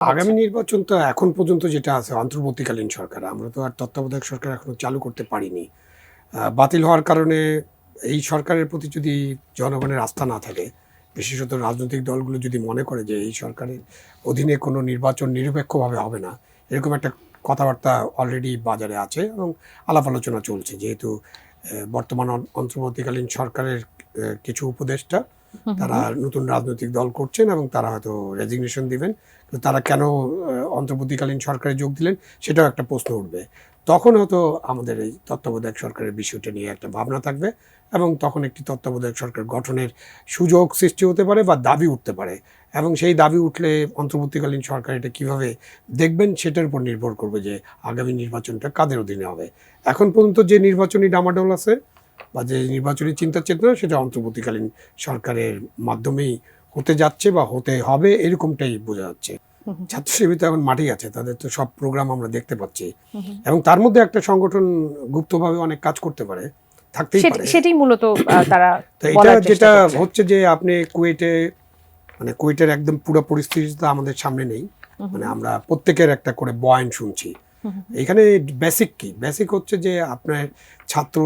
আগামী নির্বাচন তো এখন পর্যন্ত যেটা আছে অন্তর্বর্তীকালীন সরকার, আমরা তো আর তত্ত্বাবধায়ক সরকার এখনো চালু করতে পারিনি। বাতিল হওয়ার কারণে এই সরকারের প্রতি যদি জনগণের আস্থা না থাকে, বিশেষত রাজনৈতিক দলগুলো যদি মনে করে যে এই সরকারের অধীনে কোনো নির্বাচন নিরপেক্ষভাবে হবে না, এরকম একটা কথাবার্তা অলরেডি বাজারে আছে এবং আলাপ আলোচনা চলছে। যেহেতু বর্তমান অন্তর্বর্তীকালীন সরকারের কিছু উপদেষ্টা তারা নতুন রাজনৈতিক দল করছেন এবং তারা হয়তো রেজিগনেশন দিবেন। তারা কেন অন্তর্বর্তীকালীন সরকারে যোগ দিলেন সেটাও একটা প্রশ্ন উঠবে। তখন হয়তো আমাদের এই তত্ত্বাবধায়ক সরকারের বিষয়টা নিয়ে একটা ভাবনা থাকবে এবং তখন একটি তত্ত্বাবধায়ক সরকার গঠনের সুযোগ সৃষ্টি হতে পারে বা দাবি উঠতে পারে, এবং সেই দাবি উঠলে অন্তর্বর্তীকালীন সরকার এটা কীভাবে দেখবেন সেটার উপর নির্ভর করবে যে আগামী নির্বাচনটা কাদের অধীনে হবে। এখন পর্যন্ত যে নির্বাচনী ডামাডোল আছে বা যে নির্বাচনী চিন্তা চেতনা, সেটা অন্তর্বর্তীকালীন সরকারের মাধ্যমেই হতে যাচ্ছে বা হতে হবে, এরকমটাই বোঝা যাচ্ছে। ছাত্র শিবির তো এখন মাঠেই আছে, তাদের তো সব প্রোগ্রাম আমরা দেখতে পাচ্ছি এবং তার মধ্যে একটা সংগঠন গুপ্তভাবে অনেক কাজ করতে পারে, থাকতেই পারে। সেটাই মূলত তারা তো এটা যেটা হচ্ছে যে আপনি কুয়েটে, মানে কুয়েটের একদম পুরো পরিস্থিতি তো আমাদের সামনে নেই, মানে আমরা প্রত্যেকের একটা করে বয়ান শুনছি। এখানে বেসিক কি? বেসিক হচ্ছে যে আপনার ছাত্র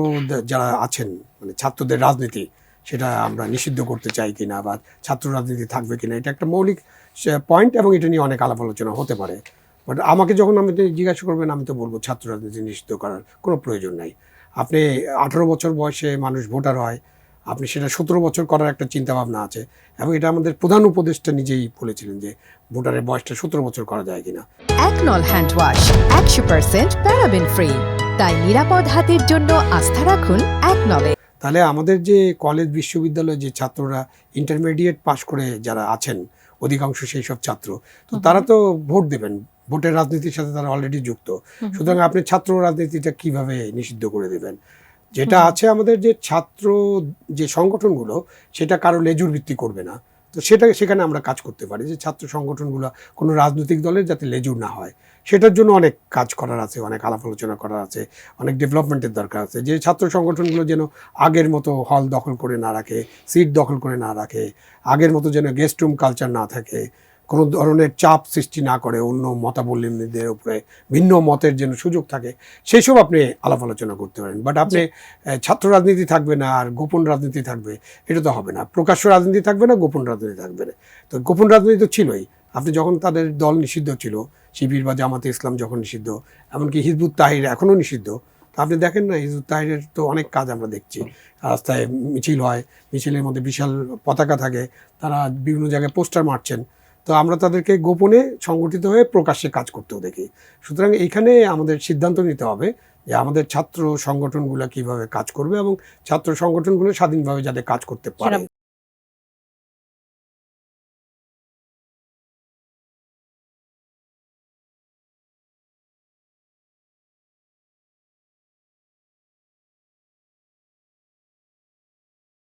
যারা আছেন, মানে ছাত্রদের রাজনীতি, সেটা আমরা নিষিদ্ধ করতে চাই কিনা বা ছাত্র রাজনীতি থাকবে কিনা, এটা একটা মৌলিক পয়েন্ট এবং এটা নিয়ে অনেক আলাপ আলোচনা হতে পারে। বাট আমাকে যখন আপনি জিজ্ঞাসা করবেন, আমি তো বলবো ছাত্র রাজনীতি নিষিদ্ধ করার কোনো প্রয়োজন নাই। আপনি 18 বছর বয়সে মানুষ ভোটার হয়, আপনি সেটা 17 বছর করার একটা চিন্তাভাবনা আছে এবং এটা আমাদের প্রধান উপদেষ্টা নিজেই বলেছিলেন যে ভোটারের বয়সটা 17 বছর করা যায় কিনা। একনল হ্যান্ড ওয়াশ 100% প্যারাবেন ফ্রি, তাই নিরাপদ হাতের জন্য আস্থা রাখুন একনলে। তাহলে আমাদের যে কলেজ বিশ্ববিদ্যালয়ে যে ছাত্ররা ইন্টারমিডিয়েট পাশ করে যারা আছেন, অধিকাংশ সেই সব ছাত্র, তো তারা তো ভোট দেবেন, ভোটের রাজনীতির সাথে তারা অলরেডি যুক্ত। সুতরাং আপনি ছাত্র রাজনীতিটা কিভাবে নিষিদ্ধ করে দেবেন? যেটা আছে আমাদের যে ছাত্র যে সংগঠনগুলো, সেটা কারো লেজুর ভিত্তি করবে না। তো সেখানে আমরা কাজ করতে পারি যে ছাত্র সংগঠনগুলো কোনো রাজনৈতিক দলের যাতে লেজুর না হয়, সেটার জন্য অনেক কাজ করার আছে, অনেক আলাপ আলোচনা করার আছে, অনেক ডেভেলপমেন্টের দরকার আছে। যে ছাত্র সংগঠনগুলো যেন আগের মতো হল দখল করে না রাখে, সিট দখল করে না রাখে, আগের মতো যেন গেস্ট রুম কালচার না থাকে, কোনো ধরনের চাপ সৃষ্টি না করে অন্য মতাবলম্বীদের উপরে, ভিন্ন মতের যেন সুযোগ থাকে, সেই সব আপনি আলাপ আলোচনা করতে পারেন। বাট আপনি ছাত্র রাজনীতি থাকবে না আর গোপন রাজনীতি থাকবে, এটা তো হবে না। প্রকাশ্য রাজনীতি থাকবে না, গোপন রাজনীতি থাকবে না। তো গোপন রাজনীতি তো ছিলই। আপনি যখন তাদের দল নিষিদ্ধ ছিল, শিবির বা জামাতে ইসলাম যখন নিষিদ্ধ, এমনকি হিজবুত তাহরির এখনও নিষিদ্ধ, তো আপনি দেখেন না হিজবুত তাহরিরের তো অনেক কাজ আমরা দেখছি। রাস্তায় মিছিল হয়, মিছিলের মধ্যে বিশাল পতাকা থাকে, তারা বিভিন্ন জায়গায় পোস্টার মারছেন। তো আমরা তাদেরকে গোপনে সংগঠিত হয়ে প্রকাশ্যে কাজ করতেও দেখি। সুতরাং এইখানে আমাদের সিদ্ধান্ত নিতে হবে যে আমাদের ছাত্র সংগঠনগুলো কিভাবে কাজ করবে এবং ছাত্র সংগঠনগুলো স্বাধীনভাবে যাতে কাজ করতে পারে।